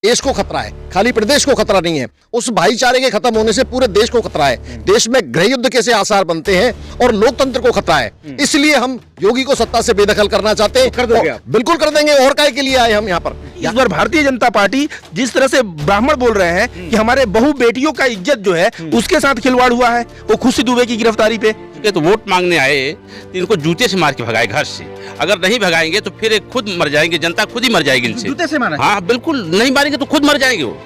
देश को खतरा है, खाली प्रदेश को खतरा नहीं है। उस भाईचारे के खत्म होने से पूरे देश को खतरा है। देश में गृह युद्ध के से आसार बनते हैं और लोकतंत्र को खतरा है। इसलिए हम योगी को सत्ता से बेदखल करना चाहते हैं। कर दोगे आप? बिल्कुल कर देंगे। और काय के लिए आए हम यहाँ पर? इस बार भारतीय जनता पार्टी जिस तरह से ब्राह्मण बोल रहे हैं कि हमारे बहु बेटियों का इज्जत जो है उसके साथ खिलवाड़ हुआ है, वो खुशी दुबे की गिरफ्तारी पे ये तो वोट मांगने आए तो इनको जूते से मार के भगाए घर से। अगर नहीं भगाएंगे तो फिर खुद मर जाएंगे, जनता खुद ही मर जाएगी इनसे। जूते से मारा? हाँ बिल्कुल, नहीं मारेंगे तो खुद मर जाएंगे वो।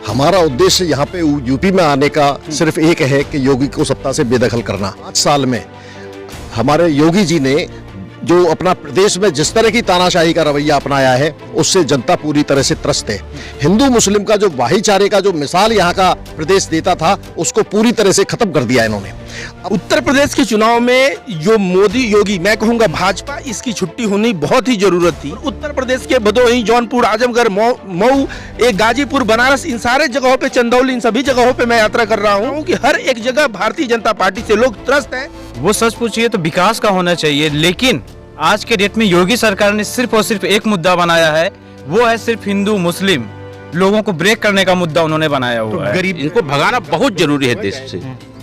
हमारा उद्देश्य यहाँ पे यूपी में आने का सिर्फ एक है कि योगी को सत्ता से बेदखल करना। 5 साल में हमारे योगी जी ने जो अपना प्रदेश में जिस तरह की तानाशाही का रवैया अपनाया है उससे जनता पूरी तरह से त्रस्त है। हिंदू मुस्लिम का जो भाईचारे का जो मिसाल यहाँ का प्रदेश देता था उसको पूरी तरह से खत्म कर दिया इन्होंने। उत्तर प्रदेश के चुनाव में जो मोदी योगी, मैं कहूंगा भाजपा, इसकी छुट्टी होनी बहुत ही जरूरत थी। उत्तर प्रदेश के भदोही, जौनपुर, आजमगढ़, मऊ, एक गाजीपुर, बनारस, इन सारे जगहों पे, चंदौली, इन सभी जगहों पे मैं यात्रा कर रहा हूँ कि हर एक जगह भारतीय जनता पार्टी से लोग त्रस्त हैं। वो सच पूछिए तो विकास का होना चाहिए, लेकिन आज के डेट में योगी सरकार ने सिर्फ और सिर्फ एक मुद्दा बनाया है, वो है सिर्फ हिंदू मुस्लिम लोगों को ब्रेक करने का मुद्दा उन्होंने बनाया हुआ है। गरीब इनको भगाना बहुत जरूरी है देश से।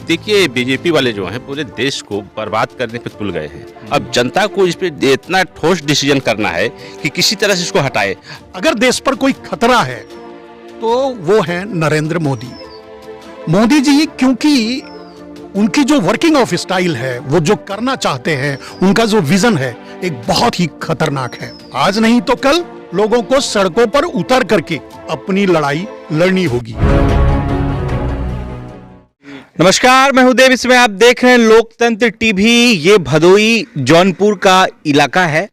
देखिए बीजेपी वाले जो हैं पूरे देश को बर्बाद करने पे तुल गए हैं। अब जनता को इस पे इतना ठोस डिसीजन करना है कि किसी तरह से इसको हटाए। अगर देश पर कोई खतरा है तो वो है नरेंद्र मोदी। मोदी जी, क्योंकि उनकी जो वर्किंग ऑफ स्टाइल है, वो जो करना चाहते हैं, उनका जो विजन है, एक बहुत ही खतरनाक है। आज नहीं तो कल लोगों को सड़कों पर उतर करके अपनी लड़ाई लड़नी होगी। नमस्कार, मैं हूं देव, इसमें आप देख रहे हैं लोकतंत्र टीवी। ये भदोही जौनपुर का इलाका है,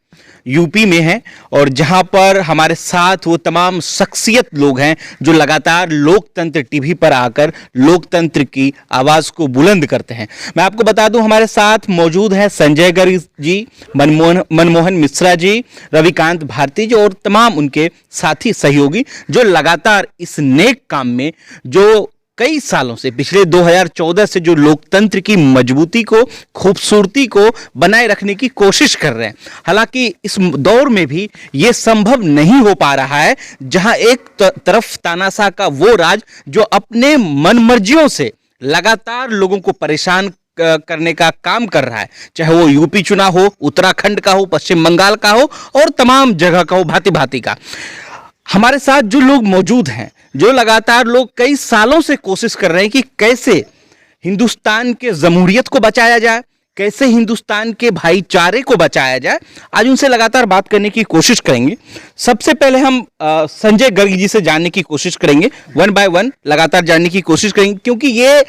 यूपी में है, और जहां पर हमारे साथ वो तमाम शख्सियत लोग हैं जो लगातार लोकतंत्र टीवी पर आकर लोकतंत्र की आवाज को बुलंद करते हैं। मैं आपको बता दूं, हमारे साथ मौजूद हैं संजय गर्ग जी, मनमोहन मिश्रा जी, रविकांत भारती जी और तमाम उनके साथी सहयोगी जो लगातार इस नेक काम में, जो कई सालों से, पिछले 2014 से जो लोकतंत्र की मजबूती को, खूबसूरती को बनाए रखने की कोशिश कर रहे हैं। हालांकि इस दौर में भी ये संभव नहीं हो पा रहा है, जहां एक तरफ तानाशाह का वो राज जो अपने मनमर्जियों से लगातार लोगों को परेशान करने का काम कर रहा है, चाहे वो यूपी चुनाव हो, उत्तराखंड का हो, पश्चिम बंगाल का हो और तमाम जगह का हो, भांति भांति का। हमारे साथ जो लोग मौजूद हैं, जो लगातार लोग कई सालों से कोशिश कर रहे हैं कि कैसे हिंदुस्तान के जमहूरियत को बचाया जाए, कैसे हिंदुस्तान के भाईचारे को बचाया जाए, आज उनसे लगातार बात करने की कोशिश करेंगे। सबसे पहले हम संजय गर्ग जी से जानने की कोशिश करेंगे, 1 बाय 1 लगातार जानने की कोशिश करेंगे, क्योंकि ये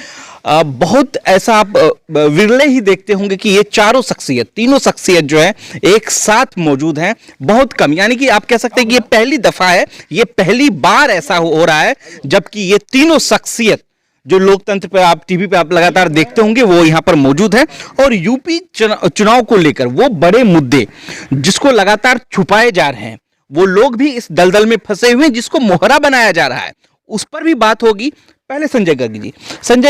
बहुत ऐसा आप विरले ही देखते होंगे कि ये तीनों शख्सियत जो है एक साथ मौजूद हैं। बहुत कम, यानी कि आप कह सकते हैं कि ये पहली दफा है, ये पहली बार ऐसा हो रहा है जबकि ये तीनों शख्सियत जो लोकतंत्र पे आप टीवी पे आप लगातार देखते होंगे वो यहाँ पर मौजूद है। और यूपी चुनाव को लेकर वो बड़े मुद्दे जिसको लगातार छुपाए जा रहे हैं, वो लोग भी इस दलदल में फंसे हुए हैं जिसको मोहरा बनाया जा रहा है, उस पर भी बात होगी। पहले संजय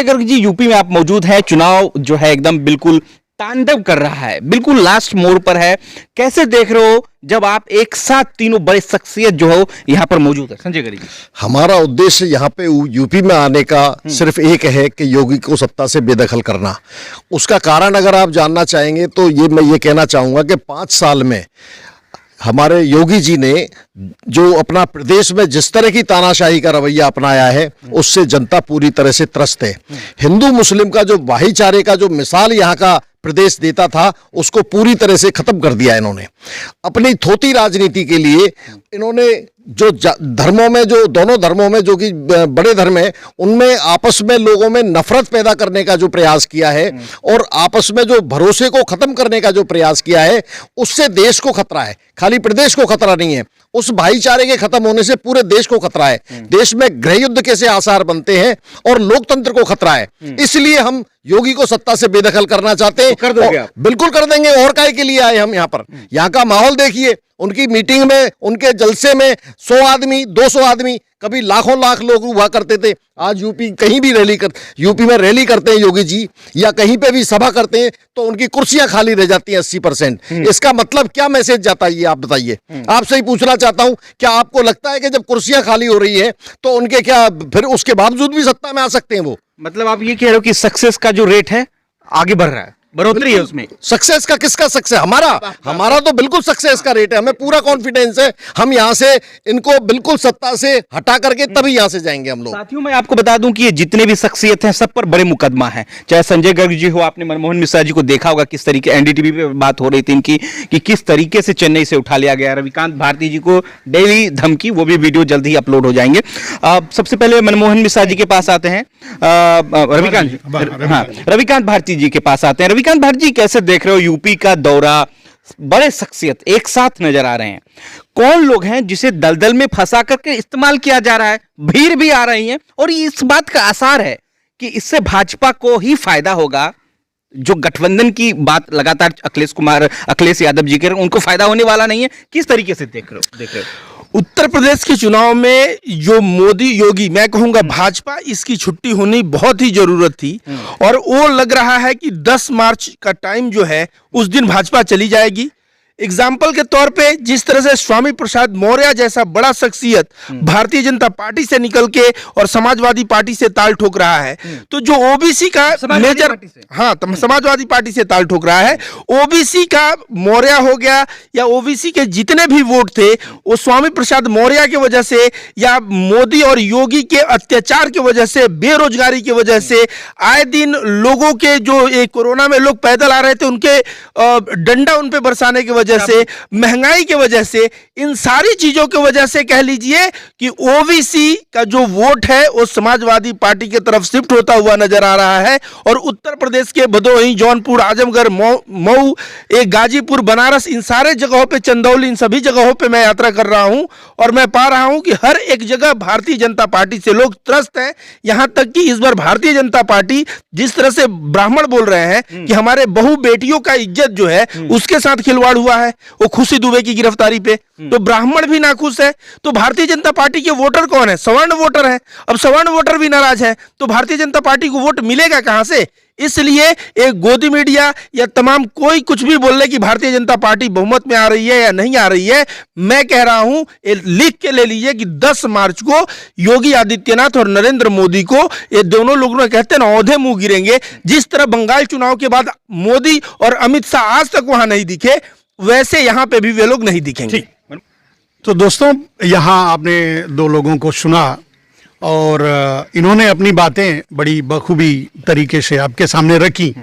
गर्ग जी, यूपी में आप मौजूद हैं, चुनाव जो है एकदम बिल्कुल तांडव कर रहा है, बिल्कुल लास्ट मोड़ पर है। कैसे देख रहे हो जब आप एक साथ तीनों बड़े शख्सियत जो हो यहाँ पर मौजूद है? संजय गर्ग जी, हमारा उद्देश्य यहाँ पे यूपी में आने का सिर्फ एक है कि योगी को सत्ता से बेदखल करना। उसका कारण अगर आप जानना चाहेंगे तो मैं ये कहना चाहूंगा कि 5 साल में हमारे योगी जी ने जो अपना प्रदेश में जिस तरह की तानाशाही का रवैया अपनाया है उससे जनता पूरी तरह से त्रस्त है। हिंदू मुस्लिम का जो भाईचारे का जो मिसाल यहाँ का प्रदेश देता था उसको पूरी तरह से खत्म कर दिया इन्होंने। अपनी थोती राजनीति के लिए इन्होंने जो धर्मों में, जो दोनों धर्मों में जो कि बड़े धर्म है, उनमें आपस में लोगों में नफरत पैदा करने का जो प्रयास किया है और आपस में जो भरोसे को खत्म करने का जो प्रयास किया है, उससे देश को खतरा है, खाली प्रदेश को खतरा नहीं है। उस भाईचारे के खत्म होने से पूरे देश को खतरा है। देश में गृह युद्ध के से आसार बनते हैं और लोकतंत्र को खतरा है। इसलिए हम योगी को सत्ता से बेदखल करना चाहते हैं। कर दोगे आप? बिल्कुल कर देंगे। और काय के लिए आए हम यहाँ पर? यहाँ का माहौल देखिए, उनकी मीटिंग में, उनके जलसे में 100 आदमी, 200 आदमी, कभी लाखों लाख लोग हुआ करते थे। आज यूपी कहीं भी यूपी में रैली करते हैं योगी जी, या कहीं पे भी सभा करते हैं तो उनकी कुर्सियां खाली रह जाती हैं 80%। इसका मतलब क्या मैसेज जाता है ये आप बताइए। आपसे ही पूछना चाहता हूं, क्या आपको लगता है कि जब कुर्सियां खाली हो रही हैं तो उनके क्या फिर उसके बावजूद भी सत्ता में आ सकते हैं वो? मतलब आप ये कह रहे हो कि सक्सेस का जो रेट है आगे बढ़ रहा है, बढ़ोतरी है उसमें। सक्सेस का किसका सक्सेस? हमारा तो बिल्कुल सक्सेस का रेट है, हमें पूरा कॉन्फिडेंस है। हम यहां से इनको बिल्कुल सत्ता से हटा करके तभी यहां से जाएंगे हम लोग। साथियों, मैं आपको बता दूं कि ये जितने भी शख्सियत हैं सब पर बड़े मुकदमा है। चाहे संजय गर्ग जी हो, आपने मनमोहन मिश्रा जी को देखा होगा किस तरीके, एनडीटीवी पे बात हो रही थी इनकी कि किस तरीके से चेन्नई से उठा लिया गया। रविकांत भारती जी को डेली धमकी, वो भी वीडियो जल्द ही अपलोड हो जाएंगे। सबसे पहले मनमोहन मिश्रा जी के पास आते हैं, रविकांत भारती जी के पास आते हैं। रविकांत भारती जी, कैसे देख रहे हो यूपी का दौरा? बड़े शख्सियत एक साथ नजर आ रहे हैं। कौन लोग हैं जिसे दलदल में फंसा करके इस्तेमाल किया जा रहा है? भीड़ भी आ रही है और इस बात का आसार है कि इससे भाजपा को ही फायदा होगा। जो गठबंधन की बात लगातार अखिलेश यादव जी के, उनको फायदा होने वाला नहीं है। किस तरीके से देख रहे हो? उत्तर प्रदेश के चुनाव में जो मोदी योगी, मैं कहूंगा भाजपा, इसकी छुट्टी होनी बहुत ही जरूरत थी। और वो लग रहा है कि 10 मार्च का टाइम जो है उस दिन भाजपा चली जाएगी। एग्जाम्पल के तौर पे जिस तरह से स्वामी प्रसाद मौर्य जैसा बड़ा शख्सियत भारतीय जनता पार्टी से निकल के और समाजवादी पार्टी से ताल ठोक रहा है, तो जो ओबीसी का मेजर, समाजवादी पार्टी से ताल ठोक रहा है, ओबीसी का मौर्य हो गया या ओबीसी के जितने भी वोट थे वो स्वामी प्रसाद मौर्य की वजह से या मोदी और योगी के अत्याचार की वजह से, बेरोजगारी की वजह से, आए दिन लोगों के जो कोरोना में लोग पैदल आ रहे थे उनके डंडा उन पे बरसाने की वजह से, महंगाई की वजह से, इन सारी चीजों की वजह से कह लीजिए कि ओबीसी का जो वोट है वो समाजवादी पार्टी की तरफ शिफ्ट होता हुआ नजर आ रहा है। और उत्तर प्रदेश के भदोही, जौनपुर, आजमगढ़, मऊ, गाजीपुर, बनारस, इन सारे जगहों पे, चंदौली, इन सभी जगहों पे मैं यात्रा कर रहा हूं और मैं पा रहा हूं कि हर एक जगह भारतीय जनता पार्टी से लोग त्रस्त हैं। यहां तक कि इस बार भारतीय जनता पार्टी जिस तरह से ब्राह्मण बोल रहे हैं कि हमारे बहु बेटियों का इज्जत जो है उसके साथ खिलवाड़ हुआ है, वो खुशी दुबे की गिरफ्तारी पे, तो ब्राह्मण भी नाखुश है। तो भारतीय जनता पार्टी के वोटर कौन है? सवर्ण वोटर है। अब सवर्ण वोटर भी नाराज है तो भारतीय जनता पार्टी को वोट मिलेगा कहां से? इसलिए एक गोदी मीडिया या तमाम कोई कुछ भी बोल रहे कि भारतीय जनता पार्टी बहुमत में आ रही है या नहीं आ रही है, मैं कह रहा हूं, लिख के ले लीजिए कि 10 मार्च को योगी आदित्यनाथ और नरेंद्र मोदी को, ये दोनों लोग कहते हैं ना, औंधे मुंह गिरेंगे। जिस तरह बंगाल चुनाव के बाद मोदी और अमित शाह आज तक वहां नहीं दिखे, वैसे यहां पे भी वे लोग नहीं दिखेंगे। तो दोस्तों, यहाँ आपने दो लोगों को सुना और इन्होंने अपनी बातें बड़ी बखूबी तरीके से आपके सामने रखी।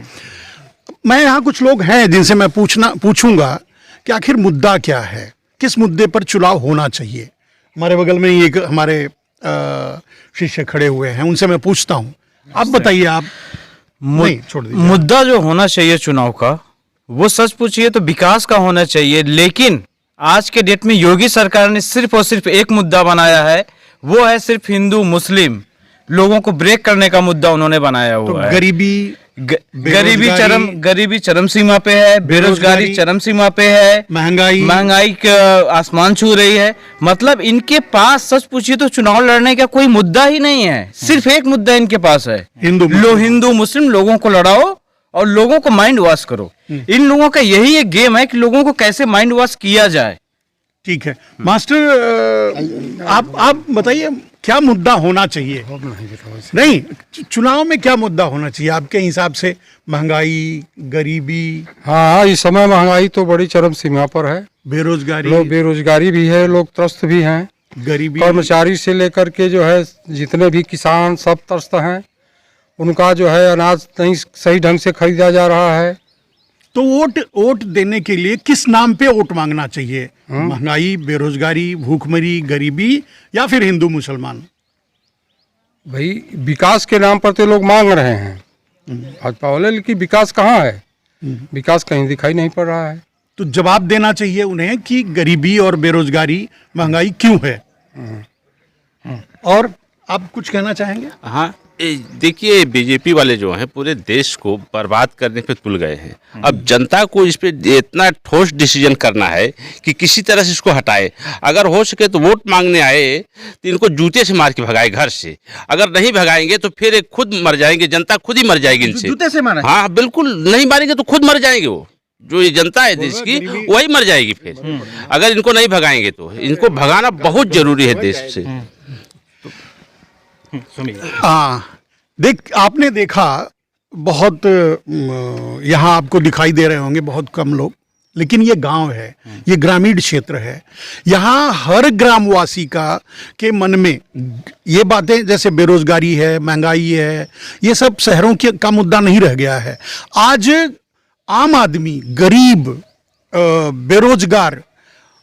मैं यहाँ कुछ लोग हैं जिनसे मैं पूछूंगा कि आखिर मुद्दा क्या है, किस मुद्दे पर चुनाव होना चाहिए। हमारे बगल में ही एक हमारे शिष्य खड़े हुए हैं, उनसे मैं पूछता हूँ, आप बताइए। आप नहीं, छोड़ दीजिए। मुद्दा जो होना चाहिए चुनाव का, वो सच पूछिए तो विकास का होना चाहिए। लेकिन आज के डेट में योगी सरकार ने सिर्फ और सिर्फ एक मुद्दा बनाया है, वो है सिर्फ हिंदू मुस्लिम लोगों को ब्रेक करने का मुद्दा उन्होंने बनाया हुआ है। गरीबी चरम सीमा पे है, बेरोजगारी चरम सीमा पे है, महंगाई आसमान छू रही है। मतलब इनके पास सच पूछिए तो चुनाव लड़ने का कोई मुद्दा ही नहीं है, सिर्फ एक मुद्दा इनके पास है, हिंदू मुस्लिम लोगों को लड़ाओ और लोगों को माइंड वॉश करो। इन लोगों का यही एक गेम है कि लोगों को कैसे माइंड वॉश किया जाए। ठीक है मास्टर, आप बताइए क्या मुद्दा होना चाहिए? नहीं, चुनाव में क्या मुद्दा होना चाहिए आपके हिसाब से? महंगाई, गरीबी? हाँ, इस समय महंगाई तो बड़ी चरम सीमा पर है। बेरोजगारी भी है, लोग त्रस्त भी हैं। गरीबी, कर्मचारी से लेकर के जो है जितने भी किसान सब त्रस्त हैं। उनका जो है अनाज नहीं सही ढंग से खरीदा जा रहा है। तो वोट देने के लिए किस नाम पे वोट मांगना चाहिए? महंगाई, बेरोजगारी, भूखमरी, गरीबी, या फिर हिंदू मुसलमान? भाई विकास के नाम पर तो लोग मांग रहे हैं भाजपा वाले, लेकिन विकास कहाँ है? विकास कहीं दिखाई नहीं पड़ रहा है। तो जवाब देना चाहिए उन्हें कि गरीबी और बेरोजगारी, महंगाई क्यों है। और आप कुछ कहना चाहेंगे? हाँ, देखिए बीजेपी वाले जो हैं पूरे देश को बर्बाद करने पे तुल गए हैं। अब जनता को इस पे इतना ठोस डिसीजन करना है कि किसी तरह से इसको हटाए। अगर हो सके तो वोट मांगने आए तो इनको जूते से मार के भगाए घर से। अगर नहीं भगाएंगे तो फिर खुद मर जाएंगे, जनता खुद ही मर जाएगी इनसे। जूते से मारा? हाँ बिल्कुल, नहीं मारेंगे तो खुद मर जाएंगे। वो जो ये जनता है देश की वही मर जाएगी फिर, अगर इनको नहीं भगाएंगे तो। इनको भगाना बहुत जरूरी है देश से। आपने देखा बहुत यहाँ आपको दिखाई दे रहे होंगे बहुत कम लोग, लेकिन ये गांव है, ये ग्रामीण क्षेत्र है। यहाँ हर ग्रामवासी के मन में ये बातें जैसे बेरोजगारी है, महंगाई है, ये सब शहरों का मुद्दा नहीं रह गया है। आज आम आदमी, गरीब, बेरोजगार,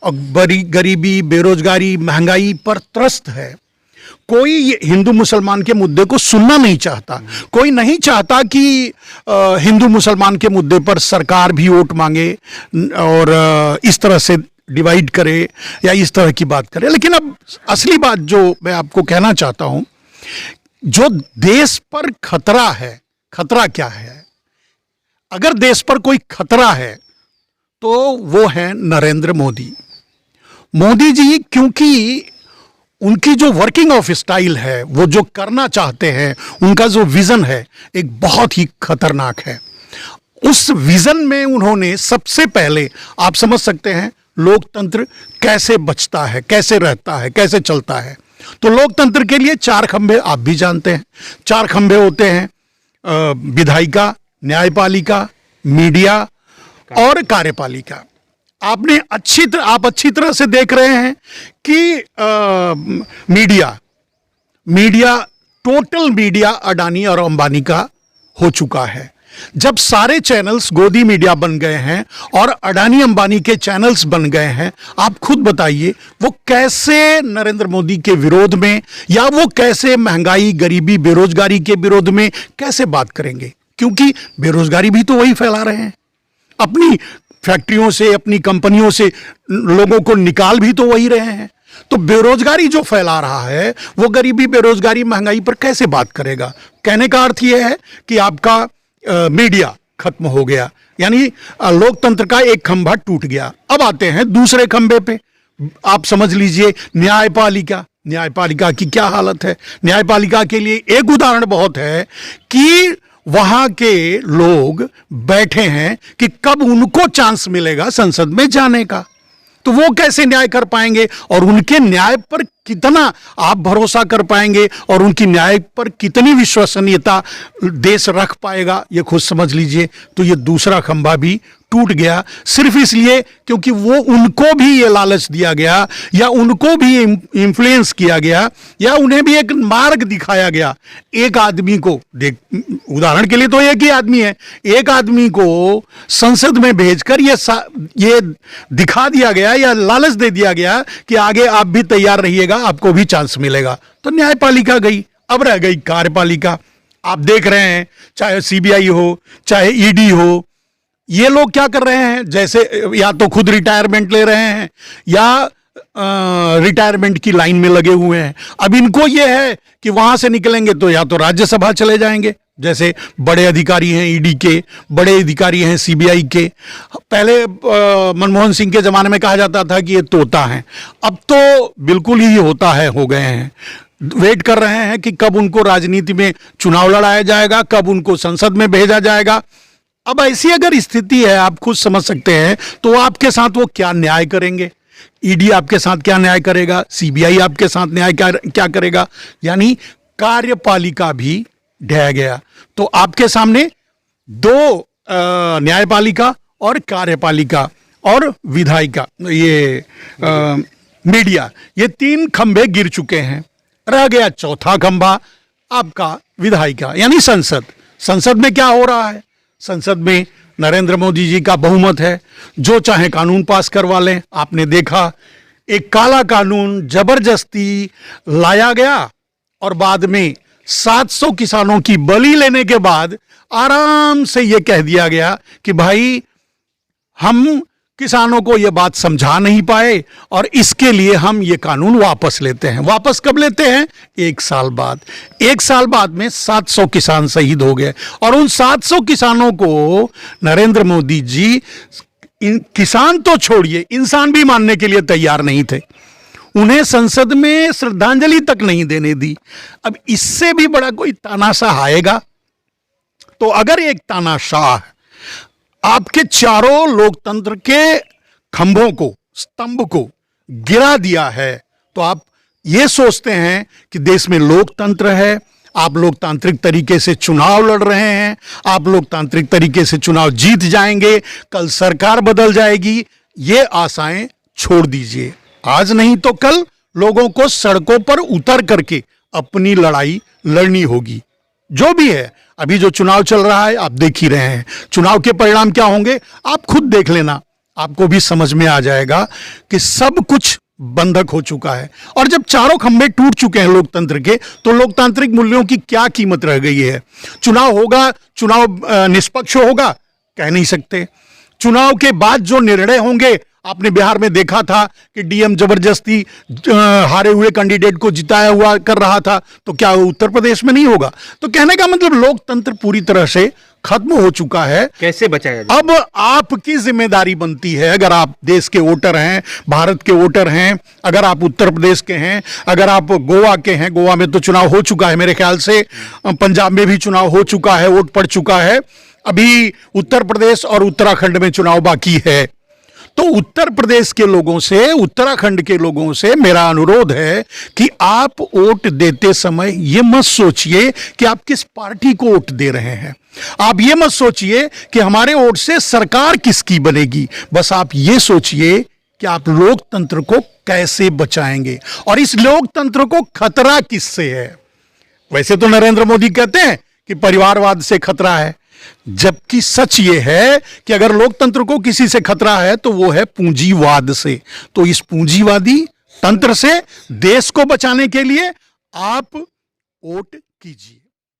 गरीबी, बेरोजगारी, महंगाई पर त्रस्त है। कोई हिंदू मुसलमान के मुद्दे को सुनना नहीं चाहता। कोई नहीं चाहता कि हिंदू मुसलमान के मुद्दे पर सरकार भी वोट मांगे और इस तरह से डिवाइड करे या इस तरह की बात करे। लेकिन अब असली बात जो मैं आपको कहना चाहता हूं, जो देश पर खतरा है, खतरा क्या है? अगर देश पर कोई खतरा है तो वो है नरेंद्र मोदी। मोदी जी, क्योंकि उनकी जो वर्किंग ऑफ स्टाइल है, वो जो करना चाहते हैं, उनका जो विजन है, एक बहुत ही खतरनाक है। उस विजन में उन्होंने सबसे पहले, आप समझ सकते हैं लोकतंत्र कैसे बचता है, कैसे रहता है, कैसे चलता है। तो लोकतंत्र के लिए 4 खंभे आप भी जानते हैं। 4 खंभे होते हैं, विधायिका, न्यायपालिका, मीडिया और कार्यपालिका। आप अच्छी तरह से देख रहे हैं कि मीडिया टोटल मीडिया अडानी और अंबानी का हो चुका है। जब सारे चैनल्स गोदी मीडिया बन गए हैं और अडानी अंबानी के चैनल्स बन गए हैं, आप खुद बताइए वो कैसे नरेंद्र मोदी के विरोध में, या वो कैसे महंगाई, गरीबी, बेरोजगारी के विरोध में कैसे बात करेंगे? क्योंकि बेरोजगारी भी तो वही फैला रहे हैं। अपनी फैक्ट्रियों से, अपनी कंपनियों से लोगों को निकाल भी तो वही रहे हैं। तो बेरोजगारी जो फैला रहा है, वो गरीबी, बेरोजगारी, महंगाई पर कैसे बात करेगा? कहने का अर्थ यह है कि आपका मीडिया खत्म हो गया, यानी लोकतंत्र का एक खंभा टूट गया। अब आते हैं दूसरे खंभे पे। आप समझ लीजिए न्यायपालिका की क्या हालत है। न्यायपालिका के लिए एक उदाहरण बहुत है कि वहां के लोग बैठे हैं कि कब उनको चांस मिलेगा संसद में जाने का। तो वो कैसे न्याय कर पाएंगे और उनके न्याय पर कितना आप भरोसा कर पाएंगे और उनकी न्याय पर कितनी विश्वसनीयता देश रख पाएगा, ये खुद समझ लीजिए। तो ये दूसरा खंभा भी टूट गया, सिर्फ इसलिए क्योंकि वो उनको भी ये लालच दिया गया, या उनको भी इन्फ्लुएंस किया गया, या उन्हें भी एक मार्ग दिखाया गया। एक आदमी को उदाहरण के लिए तो एक ही आदमी है, एक आदमी को संसद में भेजकर ये दिखा दिया गया या लालच दे दिया गया कि आगे आप भी तैयार रहिएगा, आपको भी चांस मिलेगा। तो न्यायपालिका गई, अब रह गई कार्यपालिका। आप देख रहे हैं, चाहे सीबीआई हो, चाहे ईडी हो, ये लोग क्या कर रहे हैं? जैसे या तो खुद रिटायरमेंट ले रहे हैं या रिटायरमेंट की लाइन में लगे हुए हैं। अब इनको ये है कि वहां से निकलेंगे तो या तो राज्यसभा चले जाएंगे, जैसे बड़े अधिकारी हैं ईडी के, बड़े अधिकारी हैं सीबीआई के। पहले मनमोहन सिंह के जमाने में कहा जाता था कि ये तोता है, अब तो बिल्कुल ही होता है, हो गए हैं। वेट कर रहे हैं कि कब उनको राजनीति में चुनाव लड़ाया जाएगा, कब उनको संसद में भेजा जाएगा। अब ऐसी अगर स्थिति है, आप खुद समझ सकते हैं, तो आपके साथ वो क्या न्याय करेंगे? ईडी आपके साथ क्या न्याय करेगा? सीबीआई आपके साथ न्याय क्या करेगा? यानी कार्यपालिका भी ढह गया। तो आपके सामने 2 न्यायपालिका और कार्यपालिका और विधायिका, ये मीडिया, ये 3 खंभे गिर चुके हैं। रह गया चौथा खंभा आपका विधायिका, यानी संसद। संसद में क्या हो रहा है? संसद में नरेंद्र मोदी जी का बहुमत है, जो चाहे कानून पास करवा लें। आपने देखा एक काला कानून जबरदस्ती लाया गया और बाद में 700 किसानों की बलि लेने के बाद आराम से यह कह दिया गया कि भाई हम किसानों को यह बात समझा नहीं पाए और इसके लिए हम ये कानून वापस लेते हैं। वापस कब लेते हैं? 1 साल बाद। 1 साल बाद में 700 किसान शहीद हो गए और उन 700 किसानों को नरेंद्र मोदी जी किसान तो छोड़िए, इंसान भी मानने के लिए तैयार नहीं थे। उन्हें संसद में श्रद्धांजलि तक नहीं देने दी। अब इससे भी बड़ा कोई तानाशाह आएगा? तो अगर एक तानाशाह आपके चारों लोकतंत्र के खंभों को, स्तंभ को गिरा दिया है, तो आप ये सोचते हैं कि देश में लोकतंत्र है, आप लोकतांत्रिक तरीके से चुनाव लड़ रहे हैं, आप लोकतांत्रिक तरीके से चुनाव जीत जाएंगे, कल सरकार बदल जाएगी, ये आशाएं छोड़ दीजिए। आज नहीं तो कल लोगों को सड़कों पर उतर करके अपनी लड़ाई लड़नी होगी। जो भी है, अभी जो चुनाव चल रहा है आप देख ही रहे हैं, चुनाव के परिणाम क्या होंगे आप खुद देख लेना, आपको भी समझ में आ जाएगा कि सब कुछ बंधक हो चुका है। और जब चारों खंभे टूट चुके हैं लोकतंत्र के, तो लोकतांत्रिक मूल्यों की क्या कीमत रह गई है? चुनाव होगा, चुनाव निष्पक्ष होगा, कह नहीं सकते। चुनाव के बाद जो निर्णय होंगे, आपने बिहार में देखा था कि डीएम जबरदस्ती हारे हुए कैंडिडेट को जिताया हुआ कर रहा था, तो क्या उत्तर प्रदेश में नहीं होगा? तो कहने का मतलब लोकतंत्र पूरी तरह से खत्म हो चुका है। कैसे बचाया जाए? अब आपकी जिम्मेदारी बनती है, अगर आप देश के वोटर हैं, भारत के वोटर हैं, अगर आप उत्तर प्रदेश के हैं, अगर आप गोवा के हैं, गोवा में तो चुनाव हो चुका है मेरे ख्याल से, पंजाब में भी चुनाव हो चुका है, वोट पड़ चुका है, अभी उत्तर प्रदेश और उत्तराखंड में चुनाव बाकी है। तो उत्तर प्रदेश के लोगों से, उत्तराखंड के लोगों से मेरा अनुरोध है कि आप वोट देते समय ये मत सोचिए कि आप किस पार्टी को वोट दे रहे हैं, आप ये मत सोचिए कि हमारे वोट से सरकार किसकी बनेगी, बस आप ये सोचिए कि आप लोकतंत्र को कैसे बचाएंगे और इस लोकतंत्र को खतरा किससे है। वैसे तो नरेंद्र मोदी कहते हैं कि परिवारवाद से खतरा है, जबकि सच ये है कि अगर लोकतंत्र को किसी से खतरा है तो वो है पूंजीवाद से। तो इस पूंजीवादी तंत्र से देश को बचाने के लिए आप वोट कीजिए।